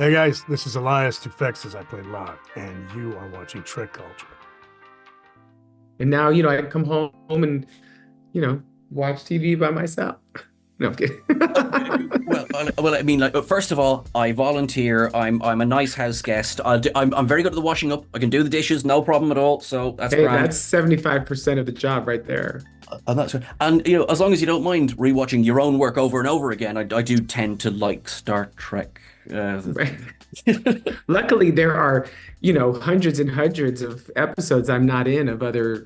Hey guys, this is Elias Tufexes. I play Locke, and you are watching TrekCulture. And now, I come home and, watch TV by myself. No, I'm kidding. I mean, like, first of all, I volunteer. I'm a nice house guest. I'm very good at the washing up. I can do the dishes, no problem at all. So that's Hey, grand. that's 75% of the job right there. And that's and as long as you don't mind rewatching your own work over and over again, I do tend to like Star Trek. Right. Luckily, there are, hundreds and hundreds of episodes I'm not in of other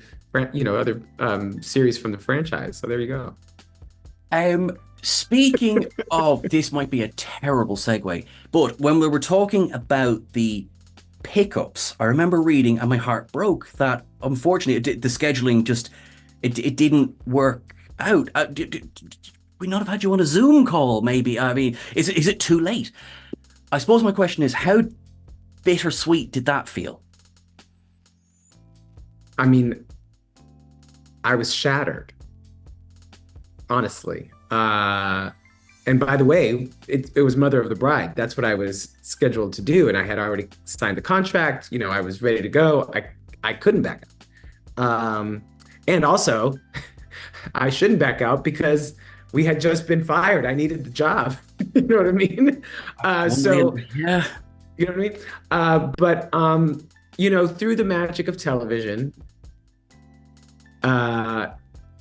series from the franchise. So there you go. Speaking of, this might be a terrible segue, but when we were talking about the pickups, I remember reading, and my heart broke that unfortunately the scheduling just it didn't work out. We not have had you on a Zoom call, maybe? I mean, is it too late? I suppose my question is, how bittersweet did that feel? I mean, I was shattered, honestly. And by the way, it was Mother of the Bride. That's what I was scheduled to do, and I had already signed the contract. I was ready to go. I couldn't back out. And also, I shouldn't back out because we had just been fired. I needed the job. You know what I mean? Yeah. You know what I mean? Through the magic of television,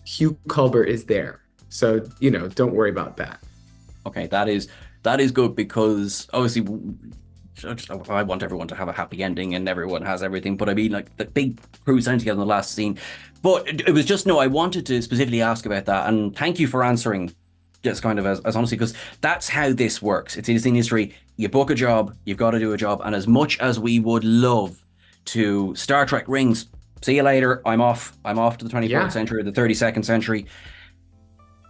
Hugh Culber is there. So, don't worry about that. Okay, that is good, because obviously I want everyone to have a happy ending and everyone has everything. But I mean, like, the big Cruz down together in the last scene. But it was just, no, I wanted to specifically ask about that. And thank you for answering just kind of as honestly, because that's how this works. It's in this industry. You book a job, you've got to do a job. And as much as we would love to Star Trek rings, see you later, I'm off to the 24th century, the 32nd century.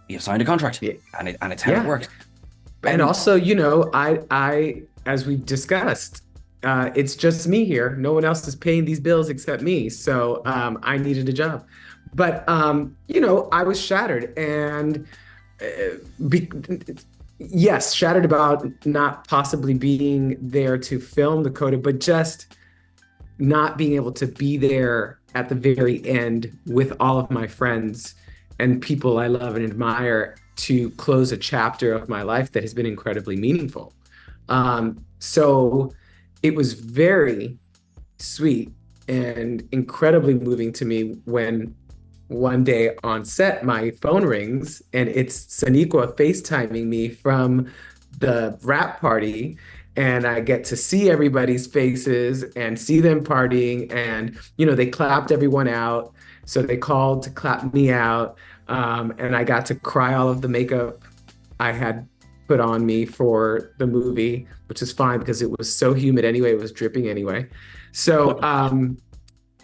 You've signed a contract, and it's how it works. And also, I as we've discussed, it's just me here. No one else is paying these bills except me. So I needed a job. But, I was shattered, and yes, shattered about not possibly being there to film the coda, but just not being able to be there at the very end with all of my friends and people I love and admire to close a chapter of my life that has been incredibly meaningful. So it was very sweet and incredibly moving to me when one day on set, my phone rings and it's Sonequa FaceTiming me from the wrap party. And I get to see everybody's faces and see them partying. And, they clapped everyone out. So they called to clap me out. And I got to cry all of the makeup I had put on me for the movie, which is fine because it was so humid anyway. It was dripping anyway. So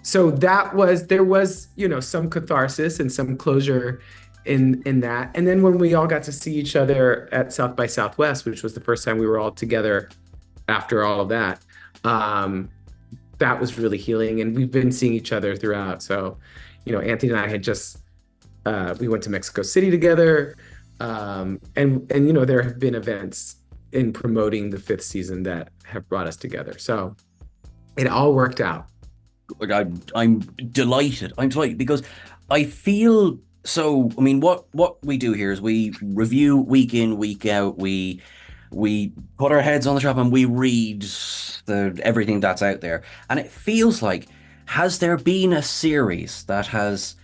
there was, some catharsis and some closure in that. And then when we all got to see each other at South by Southwest, which was the first time we were all together after all of that, that was really healing. And we've been seeing each other throughout. So, Anthony and I had just, we went to Mexico City together. And there have been events in promoting the 5th season that have brought us together. So it all worked out. Like, I'm delighted. I'm delighted because I feel so. I mean, what we do here is we review week in, week out. We put our heads on the shop and we read everything that's out there. And it feels like, has there been a series that has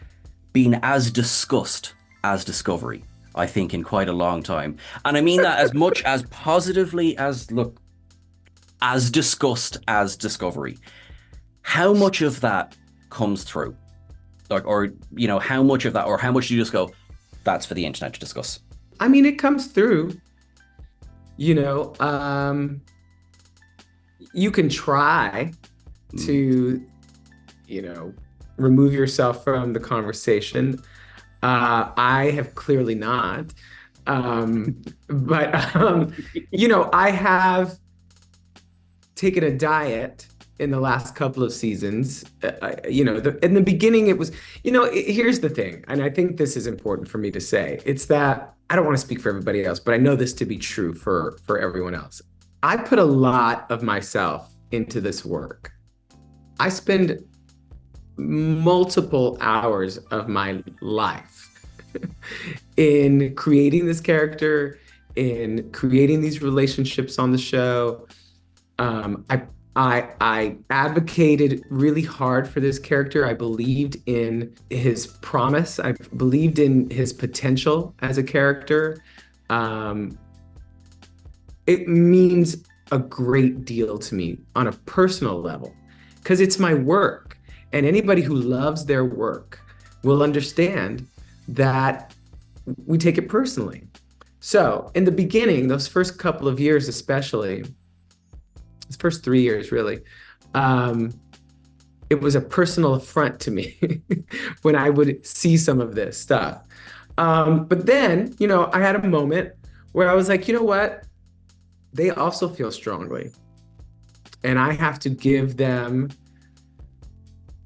been as discussed as Discovery? I think in quite a long time. And I mean that as much as positively as, look, as discussed as Discovery. How much of that comes through? Like, or, how much of that, or how much do you just go, that's for the internet to discuss? I mean, it comes through. You can try to, remove yourself from the conversation. I have clearly not. But I have taken a diet in the last couple of seasons. In the beginning it was, here's the thing, and I think this is important for me to say. It's that I don't want to speak for everybody else, but I know this to be true for everyone else. I put a lot of myself into this work. I spend multiple hours of my life in creating this character, in creating these relationships on the show. I advocated really hard for this character. I believed in his promise. I believed in his potential as a character. It means a great deal to me on a personal level because it's my work. And anybody who loves their work will understand that we take it personally. So in the beginning, those first couple of years, especially, those first 3 years really, it was a personal affront to me when I would see some of this stuff. But then, I had a moment where I was like, you know what? They also feel strongly. And I have to give them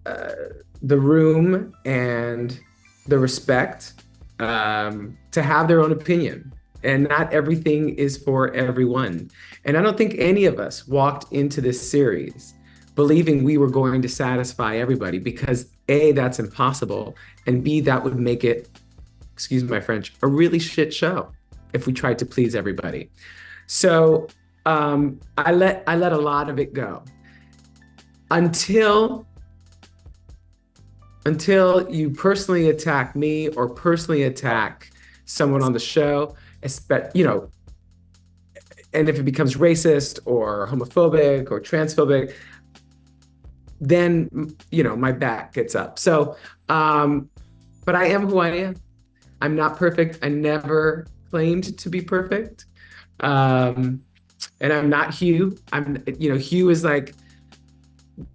the room and the respect to have their own opinion. And not everything is for everyone. And I don't think any of us walked into this series believing we were going to satisfy everybody because A, that's impossible. And B, that would make it, excuse my French, a really shit show if we tried to please everybody. So I let a lot of it go until you personally attack me or personally attack someone on the show, and if it becomes racist or homophobic or transphobic, then, my back gets up. So, but I am who I am. I'm not perfect. I never claimed to be perfect. And I'm not Hugh. Hugh is like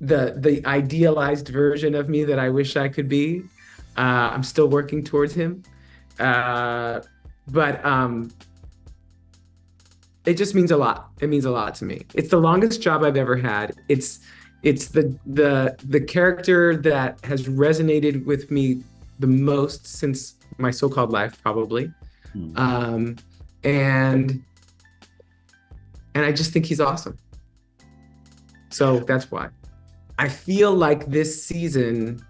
the idealized version of me that I wish I could be. I'm still working towards him. But it just means a lot. It means a lot to me. It's the longest job I've ever had. It's the character that has resonated with me the most since my so-called life, probably. And I just think he's awesome. So that's why. I feel like this season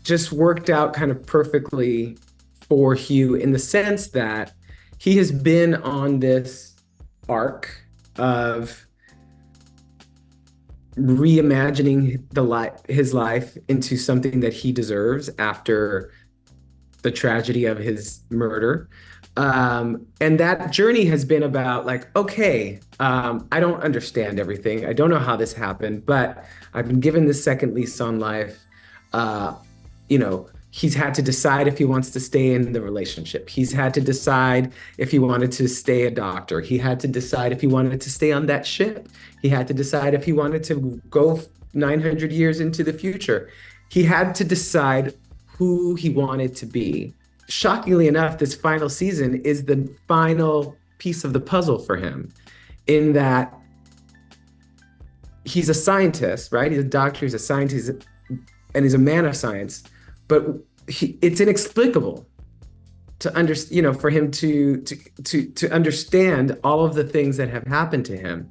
just worked out kind of perfectly for Hugh in the sense that he has been on this arc of reimagining his life into something that he deserves after the tragedy of his murder. And that journey has been about like, okay, I don't understand everything. I don't know how this happened, but I've been given this second lease on life. He's had to decide if he wants to stay in the relationship. He's had to decide if he wanted to stay a doctor. He had to decide if he wanted to stay on that ship. He had to decide if he wanted to go 900 years into the future. He had to decide who he wanted to be. Shockingly enough, this final season is the final piece of the puzzle for him in that he's a scientist, right? He's a doctor, he's a scientist, and he's a man of science. But it's inexplicable to for him to understand all of the things that have happened to him,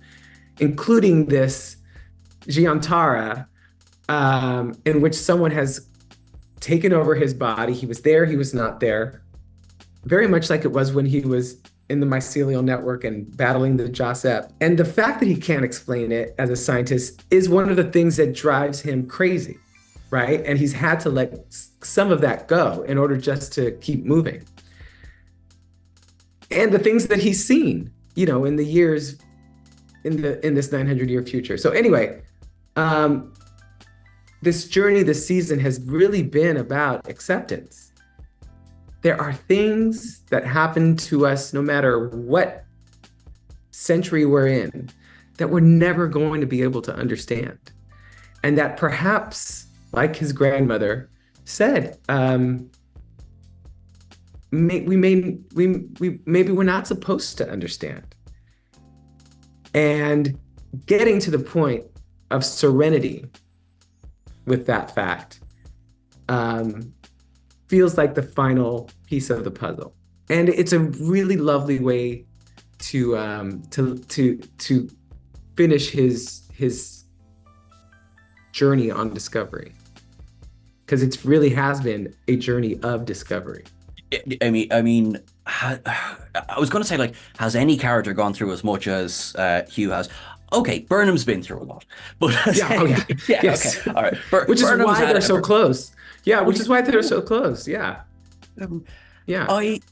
including this Giantara, in which someone has taken over his body. He was there, he was not there. Very much like it was when he was in the mycelial network and battling the Josep. And the fact that he can't explain it as a scientist is one of the things that drives him crazy. Right? And he's had to let some of that go in order just to keep moving. And the things that he's seen, in the years, in this 900-year future. So anyway, this journey, this season has really been about acceptance. There are things that happen to us no matter what century we're in that we're never going to be able to understand. And that perhaps, like his grandmother said, maybe we're not supposed to understand. And getting to the point of serenity with that fact feels like the final piece of the puzzle. And it's a really lovely way to finish his journey on discovery, because it really has been a journey of discovery. I mean, I was going to say, like, has any character gone through as much as Hugh has? Okay, Burnham's been through a lot, but Yeah, yes. Okay, all right. Which is Burnham's why had they're so close. Yeah, which you- is why they're so close. Yeah, Um, yeah. when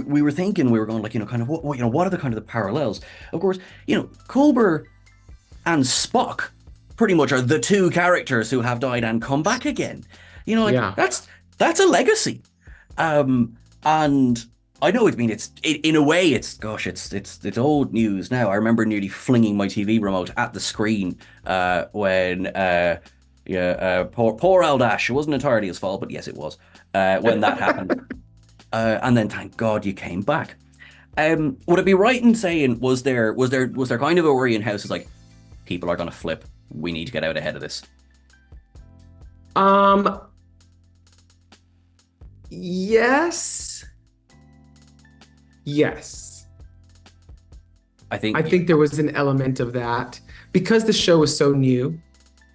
we were thinking, we were going, like, kind of what are the kind of the parallels? Of course, Culber and Spock pretty much are the two characters who have died and come back again. Yeah. That's a legacy. And I know in a way it's old news now. I remember nearly flinging my TV remote at the screen when poor Al Dash. It wasn't entirely his fault, but yes, it was when that happened. And then thank God you came back. Would it be right in saying was there kind of a worry in house? It's like, people are going to flip. We need to get out ahead of this. Yes. I think there was an element of that because the show was so new.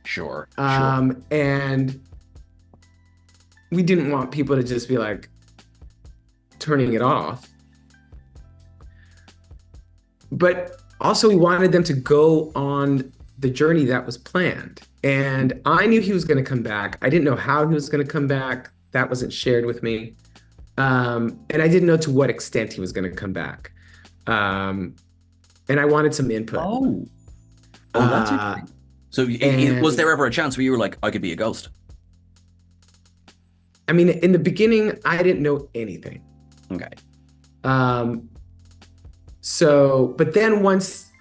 Sure. And we didn't want people to just be like turning it off. But also we wanted them to go on the journey that was planned. And I knew he was going to come back. I didn't know how he was going to come back. That wasn't shared with me. And I didn't know to what extent he was going to come back. And I wanted some input. Oh, that's interesting. So was there ever a chance where you were like, I could be a ghost? I mean, in the beginning, I didn't know anything. Okay. But then once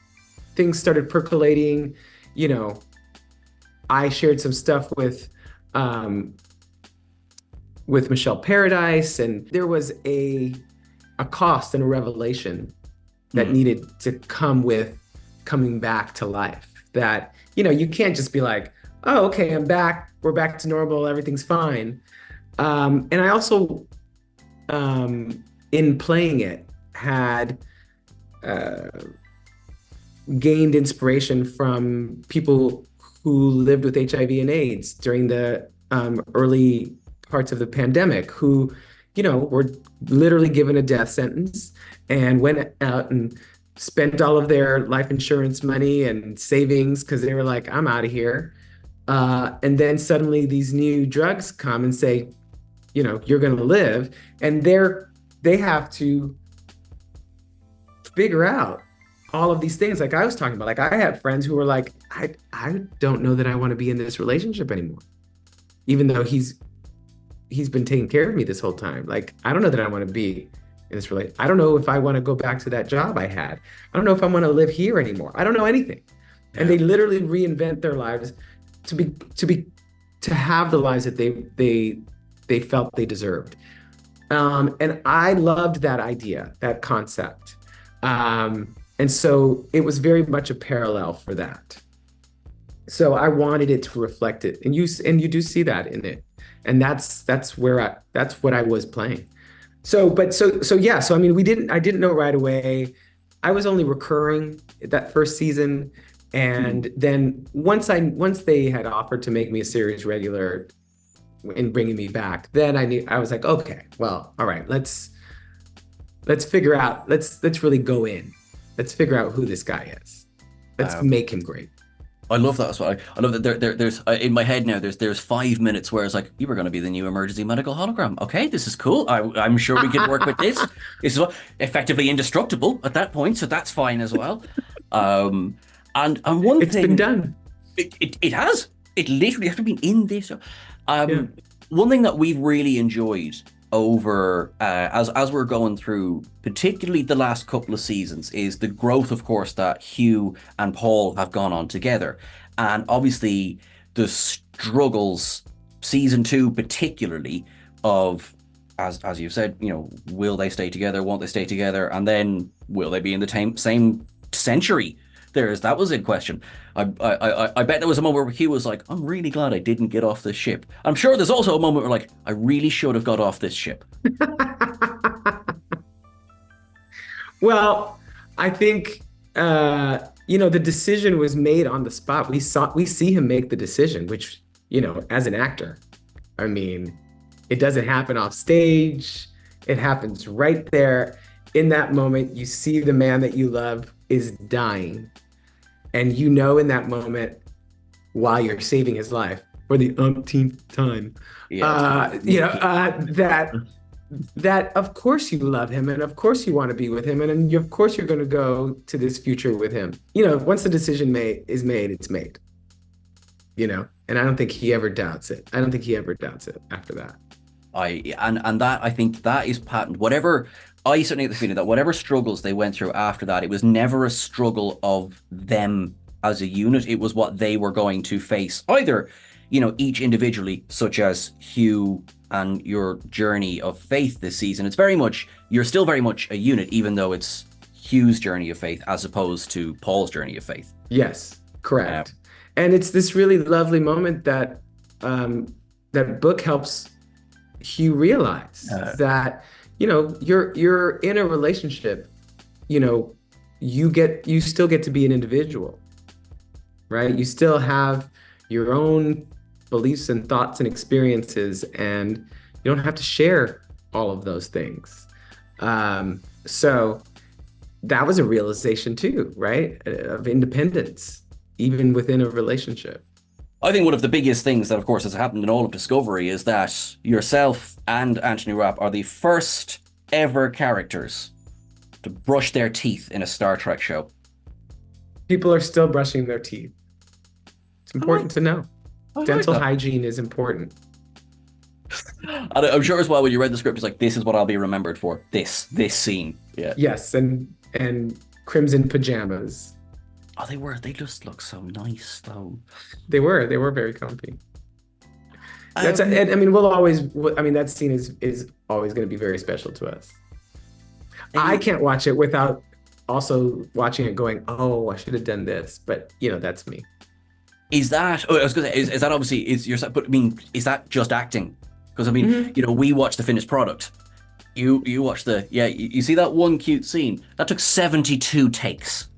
things started percolating, I shared some stuff with Michelle Paradise, and there was a cost and a revelation that needed to come with coming back to life. That, you can't just be like, oh, okay, I'm back. We're back to normal. Everything's fine. And I also, in playing it, had gained inspiration from people who lived with HIV and AIDS during the early parts of the pandemic, who, were literally given a death sentence and went out and spent all of their life insurance money and savings because they were like, I'm out of here. And then suddenly these new drugs come and say, you're going to live. And they have to figure out all of these things like I was talking about. Like, I had friends who were like, I don't know that I want to be in this relationship anymore, even though he's been taking care of me this whole time. Like, I don't know that I want to be in this relationship. I don't know if I want to go back to that job I had. I don't know if I want to live here anymore. I don't know anything. Yeah. And they literally reinvent their lives to have the lives that they felt they deserved. And I loved that idea, that concept. And so it was very much a parallel for that. So I wanted it to reflect it, and you do see that in it, and that's what I was playing. So I mean, I didn't know right away. I was only recurring that first season, and then once they had offered to make me a series regular and bringing me back, then I was like, okay, well, all right, let's figure out, let's really go in. Let's figure out who this guy is. Let's make him great. I love that as well. I love that there's in my head now, there's 5 minutes where it's like, you were going to be the new emergency medical hologram. Okay, this is cool. I'm sure we can work with this. This is effectively indestructible at that point, so that's fine as well. And one it's thing... It's been done. It has. It literally has been in this. One thing that we've really enjoyed over as we're going through, particularly the last couple of seasons, is the growth, of course, that Hugh and Paul have gone on together, and obviously the struggles, season 2 particularly, of as you've said, will they stay together, won't they stay together, and then will they be in the same century? That was in question. I bet there was a moment where Hugh was like, I'm really glad I didn't get off this ship. I'm sure there's also a moment where like, I really should have got off this ship. Well, I think the decision was made on the spot. We see him make the decision, which, as an actor, I mean, it doesn't happen off stage. It happens right there in that moment. You see the man that you love is dying, and in that moment, while you're saving his life for the umpteenth time, Yeah. that of course you love him, and of course you want to be with him, and of course you're going to go to this future with him. Once the decision is made, it's made. And I don't think he ever doubts it. I don't think he ever doubts it after that. I think that is patent. I certainly get the feeling that whatever struggles they went through after that, it was never a struggle of them as a unit. It was what they were going to face, either, each individually, such as Hugh and your journey of faith this season. You're still very much a unit, even though it's Hugh's journey of faith as opposed to Paul's journey of faith. Yes, correct. And it's this really lovely moment that that book helps Hugh realize that, you're in a relationship, you still get to be an individual, right? You still have your own beliefs and thoughts and experiences, and you don't have to share all of those things. So that was a realization too, right? Of independence, even within a relationship. I think one of the biggest things that, of course, has happened in all of Discovery is that yourself and Anthony Rapp are the first ever characters to brush their teeth in a Star Trek show. People are still brushing their teeth. It's important to know. Dental hygiene is important. And I'm sure as well, when you read the script, it's like, this is what I'll be remembered for. This scene. Yeah. Yes, and crimson pajamas. Oh, they just look so nice, though. They were very comfy. That scene is always going to be very special to us. I can't watch it without also watching it going, oh, I should have done this. But, that's me. Is that, I was going to say, is that obviously, but I mean, is that just acting? Because I mean, we watch the finished product. You watch you see that one cute scene? That took 72 takes.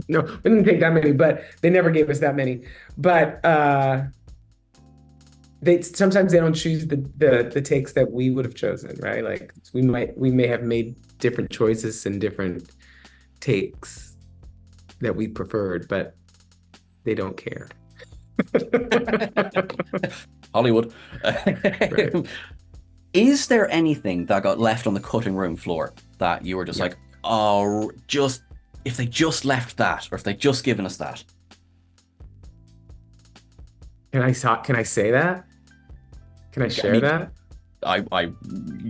No, we didn't take that many, but they never gave us that many. But sometimes they don't choose the takes that we would have chosen, right? Like we may have made different choices and different takes that we preferred, but they don't care. Hollywood. Right. Is there anything that got left on the cutting room floor that you were just like, oh, if they just left that, or if they'd just given us that? Can I say that? Can I share that?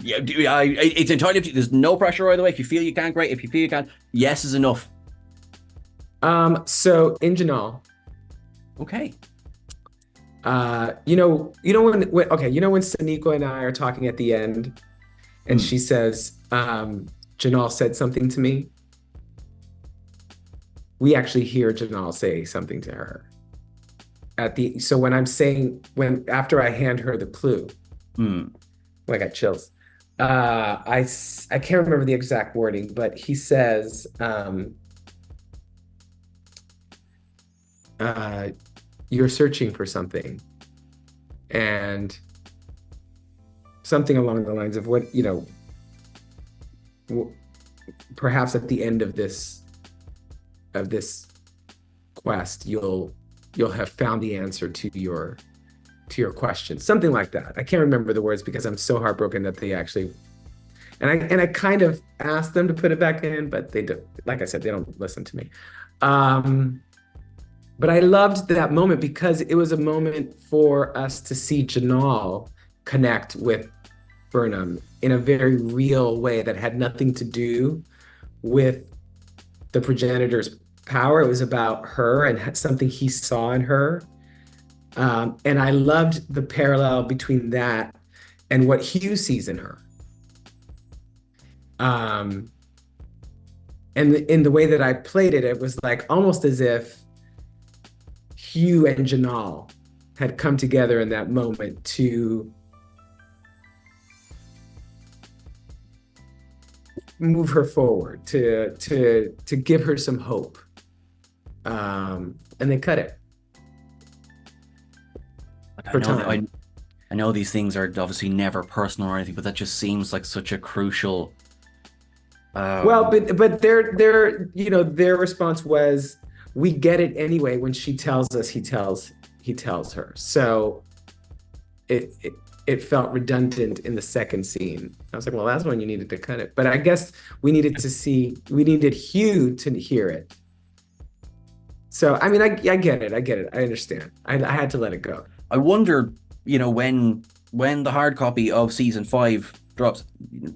It's entirely up to you. There's no pressure either way. If you feel you can, great. If you feel you can, yes is enough. So in Janal. Okay. When Saniko and I are talking at the end, and she says, Janal said something to me. We actually hear Janal say something to her after I hand her the clue. I got chills. I can't remember the exact wording, but he says, you're searching for something, and something along the lines of perhaps at the end of this quest, you'll have found the answer to your question, something like that. I can't remember the words because I'm so heartbroken that they actually, and I kind of asked them to put it back in, but they do, like I said, they don't listen to me. But I loved that moment because it was a moment for us to see Janal connect with Burnham in a very real way that had nothing to do with the progenitor's power. It was about her and something he saw in her. And I loved the parallel between that and what Hugh sees in her. And in the way that I played it, it was like almost as if Hugh and Janal had come together in that moment to move her forward, to give her some hope. And they cut it. I know these things are obviously never personal or anything, but that just seems like such a crucial. Well, but their response was, we get it anyway. When she tells us, he tells her. So it felt redundant in the second scene. I was like, well, that's when you needed to cut it. But I guess we needed Hugh to hear it. So, I mean, I get it. I understand. I had to let it go. I wonder, when the hard copy of season 5 drops,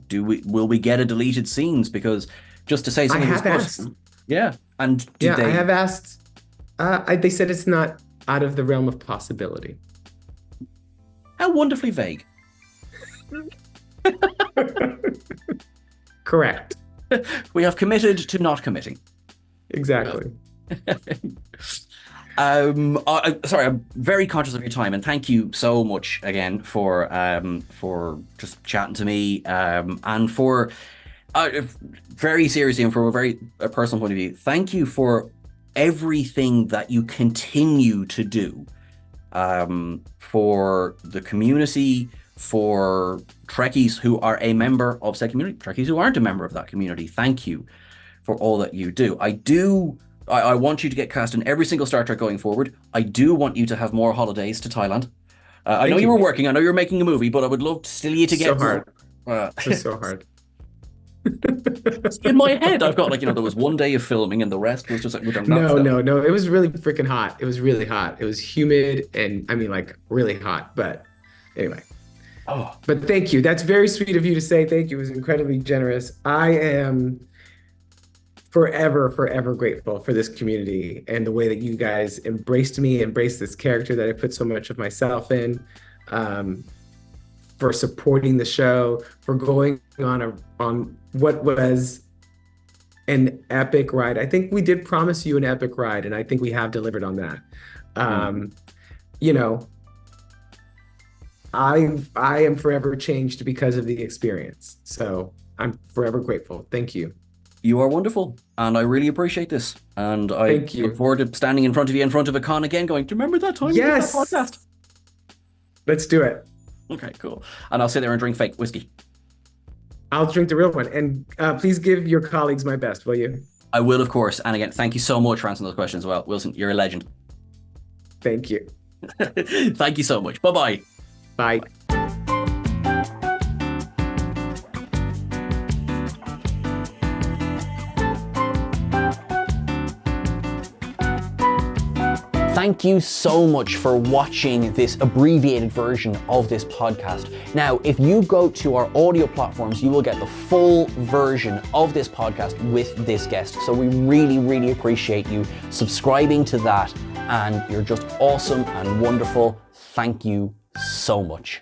will we get a deleted scenes? Because just to say something, I have asked. Yeah, and I have asked. They said it's not out of the realm of possibility. How wonderfully vague. Correct. We have committed to not committing. Exactly. Sorry, I'm very conscious of your time, and thank you so much again for just chatting to me, and for very seriously and from a very personal point of view, thank you for everything that you continue to do for the community, for Trekkies who are a member of said community, Trekkies who aren't a member of that community. Thank you for all that you do. I want you to get cast in every single Star Trek going forward. I do want you to have more holidays to Thailand. I know you were working. I know you're making a movie, but I would love still you to get. So hard. It's so hard. In my head, I've got there was one day of filming and the rest was just like no. It was really freaking hot. It was really hot. It was humid and really hot. But anyway. Oh. But thank you. That's very sweet of you to say. Thank you. It was incredibly generous. I am forever grateful for this community and the way that you guys embraced this character that I put so much of myself in, for supporting the show, for going on what was an epic ride. I think we did promise you an epic ride, and I think we have delivered on that. I am forever changed because of the experience. So I'm forever grateful. Thank you. You are wonderful, and I really appreciate this. And I look forward to standing in front of you in front of a con again going, do you remember that time we did that podcast? Let's do it. Okay, cool. And I'll sit there and drink fake whiskey. I'll drink the real one. And please give your colleagues my best, will you? I will, of course. And again, thank you so much for answering those questions as well. Wilson, you're a legend. Thank you. Thank you so much. Bye-bye. Bye. Thank you so much for watching this abbreviated version of this podcast. Now, if you go to our audio platforms, you will get the full version of this podcast with this guest. So we really, really appreciate you subscribing to that, and you're just awesome and wonderful. Thank you so much.